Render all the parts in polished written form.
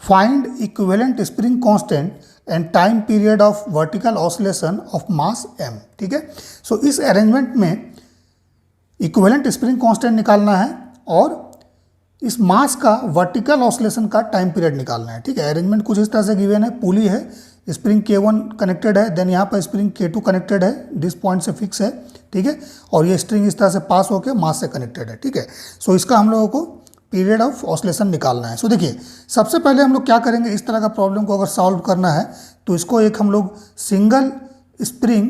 Find equivalent spring constant and time period of vertical oscillation of mass m। ठीक है, सो इस arrangement में equivalent spring constant निकालना है और इस मास का वर्टिकल ऑसिलेशन का टाइम पीरियड निकालना है। ठीक है, अरेंजमेंट कुछ इस तरह से गिवन है, पुली है, स्प्रिंग K1 कनेक्टेड है, देन यहाँ पर स्प्रिंग K2 कनेक्टेड है, दिस पॉइंट से फिक्स है। ठीक है, और ये स्ट्रिंग इस तरह से पास होकर मास से कनेक्टेड है। ठीक है, सो इसका हम लोगों को पीरियड ऑफ ऑसिलेशन निकालना है। सो देखिए, सबसे पहले हम लोग क्या करेंगे, इस तरह का प्रॉब्लम को अगर सॉल्व करना है तो इसको एक हम लोग सिंगल स्प्रिंग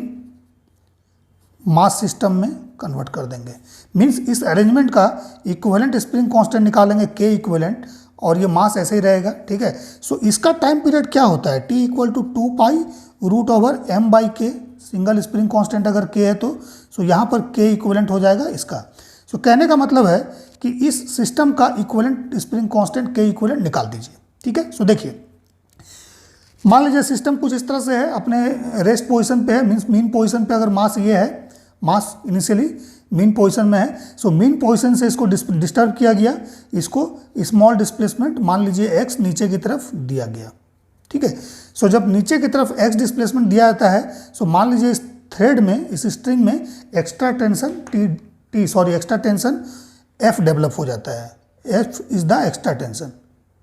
मास सिस्टम में कन्वर्ट कर देंगे। मीन्स इस अरेंजमेंट का इक्विवेलेंट स्प्रिंग कांस्टेंट निकालेंगे K इक्विवेलेंट, और ये मास ऐसे ही रहेगा। ठीक है, सो इसका टाइम पीरियड क्या होता है, T equal to 2 pi root over m by K. Single spring constant अगर K है तो सो यहाँ पर K इक्विवेलेंट हो जाएगा इसका। सो कहने का मतलब है कि इस सिस्टम का equivalent spring constant K equivalent निकाल दीजिए। ठीक है, सो देखिए, मान लीजिए सिस्टम कुछ इस तरह से है, अपने रेस्ट पोजीशन पे है, मीन्स मीन पोजीशन पे अगर मास ये है, मास इनिशियली मीन पोजीशन में है, सो मीन पोजीशन से इसको डिस्टर्ब किया गया, इसको स्मॉल डिस्प्लेसमेंट मान लीजिए x नीचे की तरफ दिया गया। ठीक है, सो जब नीचे की तरफ x डिस्प्लेसमेंट दिया जाता है, सो मान लीजिए इस थ्रेड में, इस स्ट्रिंग में एक्स्ट्रा टेंशन F डेवलप हो जाता है। F is the extra tension.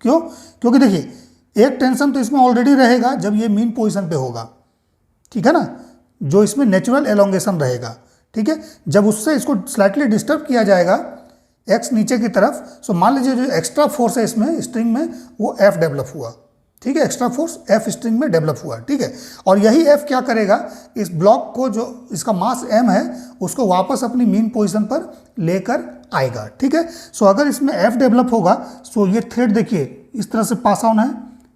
क्यों? क्योंकि देखिए, एक टेंशन तो इसमें ऑलरेडी रहेगा जब ये मीन पोजीशन पे होगा। ठीक है ना, जो इसमें नेचुरल एलोंगेशन रहेगा। ठीक है, जब उससे इसको स्लाइटली डिस्टर्ब किया जाएगा x नीचे की तरफ, सो मान लीजिए जो एक्स्ट्रा फोर्स है इसमें स्ट्रिंग में वो F डेवलप हुआ। ठीक है, एक्स्ट्रा फोर्स F स्ट्रिंग में डेवलप हुआ। ठीक है, और यही F क्या करेगा, इस ब्लॉक को जो इसका मास m है उसको वापस अपनी मीन पोजीशन पर लेकर आएगा। ठीक है, सो अगर इसमें F डेवलप होगा, सो ये थ्रेड देखिए इस तरह से पास ऑन है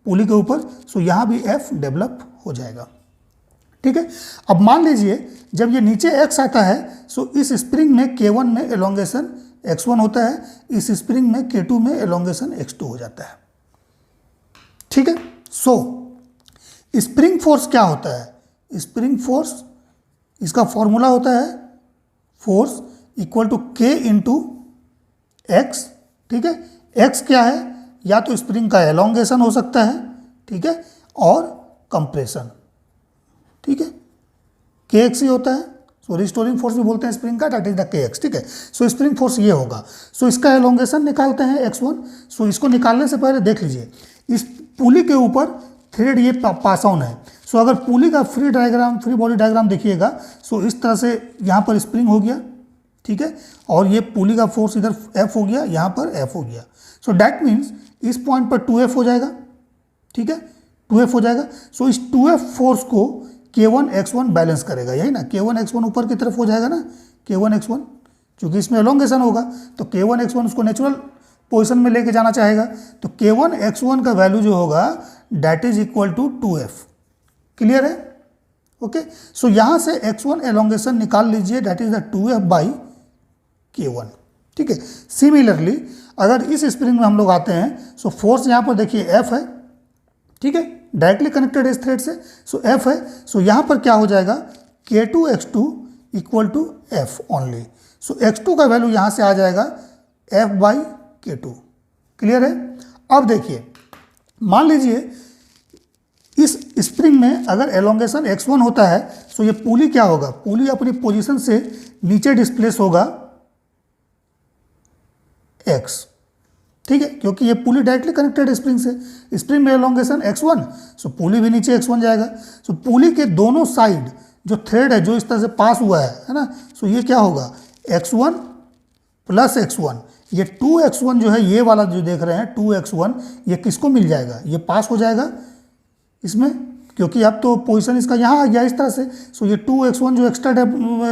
पुली के ऊपर, सो यहाँ भी F डेवलप हो जाएगा। ठीक है, अब मान लीजिए जब ये नीचे x आता है, सो इस स्प्रिंग में K1 में एलोंगेशन x1 होता है, इस स्प्रिंग में K2 में एलोंगेशन x2 हो जाता है। ठीक है, सो स्प्रिंग फोर्स क्या होता है, स्प्रिंग फोर्स इसका फॉर्मूला होता है force equal to K into X. ठीक है, x क्या है, या तो स्प्रिंग का एलोंगेशन हो सकता है, ठीक है, और कंप्रेशन। ठीक है, kx ही होता है, सो रिस्टोरिंग फोर्स भी बोलते हैं स्प्रिंग का, दैट इज द kx। ठीक है, सो स्प्रिंग फोर्स ये होगा। सो इसका एलोंगेशन निकालते हैं x1। सो इसको निकालने से पहले देख लीजिए, इस पुली के ऊपर थ्रेड ये पास ऑन है। सो अगर पुली का फ्री बॉडी डायग्राम देखिएगा, सो इस तरह से यहाँ पर स्प्रिंग हो गया। ठीक है, और ये पुली का फोर्स इधर F हो गया, यहाँ पर F हो गया। सो दैट मीन्स इस पॉइंट पर 2F हो जाएगा। ठीक है, 2F हो जाएगा। सो इस 2F फोर्स को K1 X1 बैलेंस करेगा, यही ना, K1 X1 ऊपर की तरफ हो जाएगा ना, K1 X1, क्योंकि इसमें एलोंगेशन होगा तो K1 X1 उसको नेचुरल पोजीशन में लेके जाना चाहेगा, तो K1 X1 का वैल्यू जो होगा that is equal to 2F। Clear है? ओके, सो यहाँ से X1 एलोंगेशन निकाल लीजिए, that is the 2F by K1। ठीक है, सिमिलरली अगर इस स्प्रिंग में हम लोग आते हैं, सो फोर्स यहाँ पर देखिए F है। ठीक है, डायरेक्टली कनेक्टेड है इस थ्रेड से, सो F है। सो यहाँ पर क्या हो जाएगा, K2 X2 equal to F only. So X2 का वैल्यू यहाँ से आ जाएगा F बाई K2। क्लियर है? अब देखिए, मान लीजिए इस स्प्रिंग में अगर एलोंगेशन x1 होता है, सो ये पुली क्या होगा, पुली अपनी पोजीशन से नीचे डिस्प्लेस होगा x। ठीक है, क्योंकि ये पुली डायरेक्टली कनेक्टेड है स्प्रिंग से। स्प्रिंग में एलोंगेशन x1, सो पुली भी नीचे x1 जाएगा। सो पुली के दोनों साइड जो थ्रेड है जो इस तरह से पास हुआ है ना, सो ये क्या होगा, x1 प्लस x1। ये 2x1 जो है, ये वाला जो देख रहे हैं 2x1, ये किसको मिल जाएगा, ये पास हो जाएगा इसमें, क्योंकि अब तो पोजीशन इसका यहाँ आ गया इस तरह से। सो ये 2x1 जो एक्स्ट्रा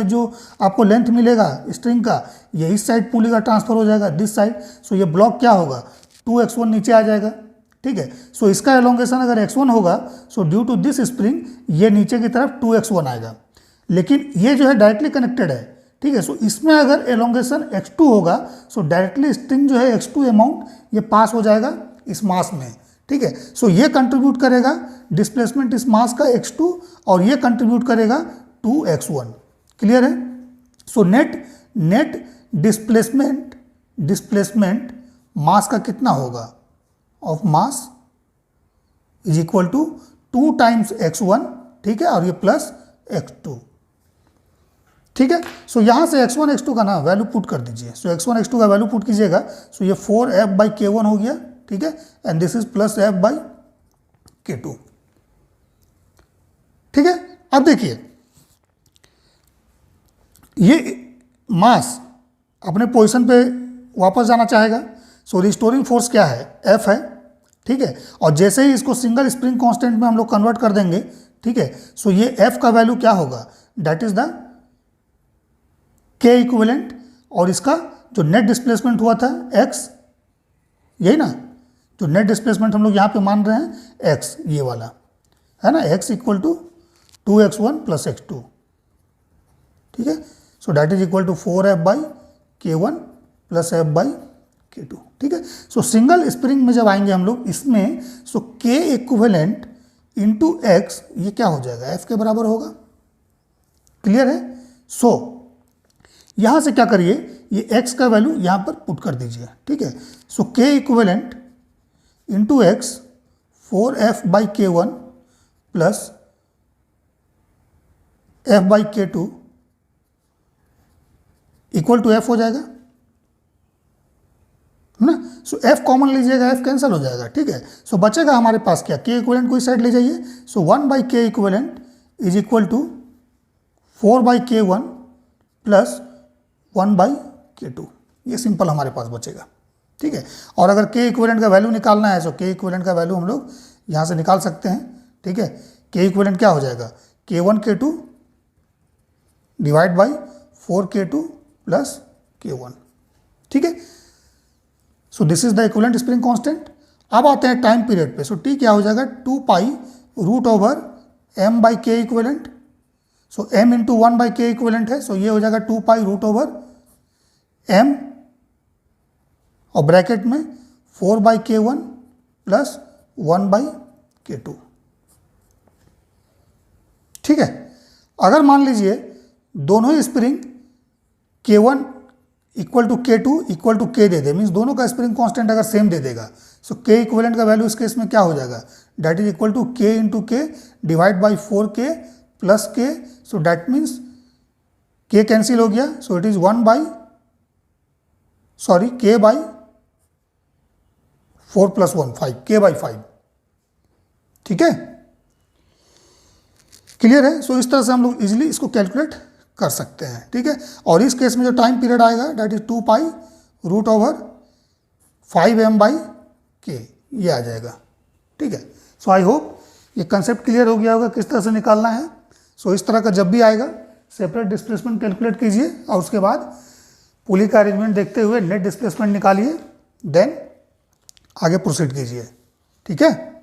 जो आपको लेंथ मिलेगा स्ट्रिंग का, ये इस साइड पुली का ट्रांसफर हो जाएगा दिस साइड। सो ये ब्लॉक क्या होगा, 2x1 नीचे आ जाएगा। ठीक है, सो इसका एलोंगेशन अगर x1 होगा, so due to this spring ये नीचे की तरफ 2x1 आएगा, लेकिन ये जो है डायरेक्टली कनेक्टेड है। ठीक है, सो इसमें अगर एलोंगेशन x2 होगा, सो डायरेक्टली स्ट्रिंग जो है x2 अमाउंट ये पास हो जाएगा इस मास में। ठीक है, सो ये कंट्रीब्यूट करेगा डिस्प्लेसमेंट इस मास का x2, और ये कंट्रीब्यूट करेगा 2x1। क्लियर है? सो नेट डिस्प्लेसमेंट मास का कितना होगा, of mass is equal to 2 times x1, ठीक है, और ये प्लस x2, ठीक है। सो यहाँ से x1 x2 का ना वैल्यू पुट कर दीजिए। सो x1 x2 का वैल्यू पुट कीजिएगा। सो ये 4f/k1 हो गया, ठीक है, and this is plus f/k2, ठीक है। अब देखिए ये मास अपने पोजीशन पे वापस जाना चाहेगा। सो रिस्टोरिंग फोर्स क्या है, F है, ठीक है, और जैसे ही इसको सिंगल स्प्रिंग कांस्टेंट में हम लोग कन्वर्ट कर देंगे, ठीक है, सो ये F का वैल्यू क्या होगा, that is the K equivalent, और इसका जो नेट डिस्प्लेसमेंट हुआ था x, यही ना, जो नेट डिस्प्लेसमेंट हम लोग यहाँ पे मान रहे हैं x, ये वाला है ना, x equal to 2x1 plus x2, ठीक है। So that is equal to 4f/k1 plus f/k2, ठीक है। सो सिंगल स्प्रिंग में जब आएंगे हम लोग इसमें, सो K इक्विवेलेंट इंटू x, ये क्या हो जाएगा, F के बराबर होगा। क्लियर है। सो यहां से क्या करिए, ये x का वैल्यू यहां पर पुट कर दीजिए, ठीक है। So K equivalent into x 4f/k1 plus f/k2 equal to f हो जाएगा, है ना। सो f कॉमन लीजिएगा, f कैंसिल हो जाएगा, ठीक है। सो बचेगा हमारे पास क्या, K इक्विवेलेंट कोई साइड ले जाइए। So 1/k equivalent is equal to 4/k1 plus 1/k2, ये सिंपल हमारे पास बचेगा, ठीक है। और अगर K इक्विवेलेंट का वैल्यू निकालना है, तो K इक्विवेलेंट का वैल्यू हम लोग यहाँ से निकाल सकते हैं, ठीक है। K इक्विवेलेंट क्या हो जाएगा, K1K2 divide by 4K2 plus K1, ठीक है। So this is the equivalent spring constant. अब आते हैं टाइम पीरियड पे। सो T क्या हो जाएगा, 2 pi root over m/k equivalent. So m into 1/k equivalent है, सो ये हो जाएगा 2 पाई रूट ओवर m, और ब्रैकेट में 4/k1 प्लस 1/k2, ठीक है। अगर मान लीजिए दोनों ही spring K1 equal to K2 equal to K दे दे, मीन्स दोनों का स्प्रिंग कांस्टेंट अगर सेम दे देगा, सो K इक्विवेलेंट का वैल्यू इस केस में क्या हो जाएगा, that is equal to K into K divide by 4K plus K। So that means K cancel हो गया, so it is K by 4 plus 1 5, K by 5, ठीक है। क्लियर है। सो इस तरह से हम लोग इजिली इसको कैलकुलेट कर सकते हैं, ठीक है। और इस केस में जो टाइम पीरियड आएगा that is 2 pi root over 5m/k, ये आ जाएगा, ठीक है। सो आई होप ये कंसेप्ट क्लियर हो गया होगा किस तरह से निकालना है। सो इस तरह का जब भी आएगा सेपरेट डिस्प्लेसमेंट कैलकुलेट कीजिए, और उसके बाद पुली का अरेंजमेंट देखते हुए नेट डिस्प्लेसमेंट निकालिए, देन आगे प्रोसीड कीजिए, ठीक है।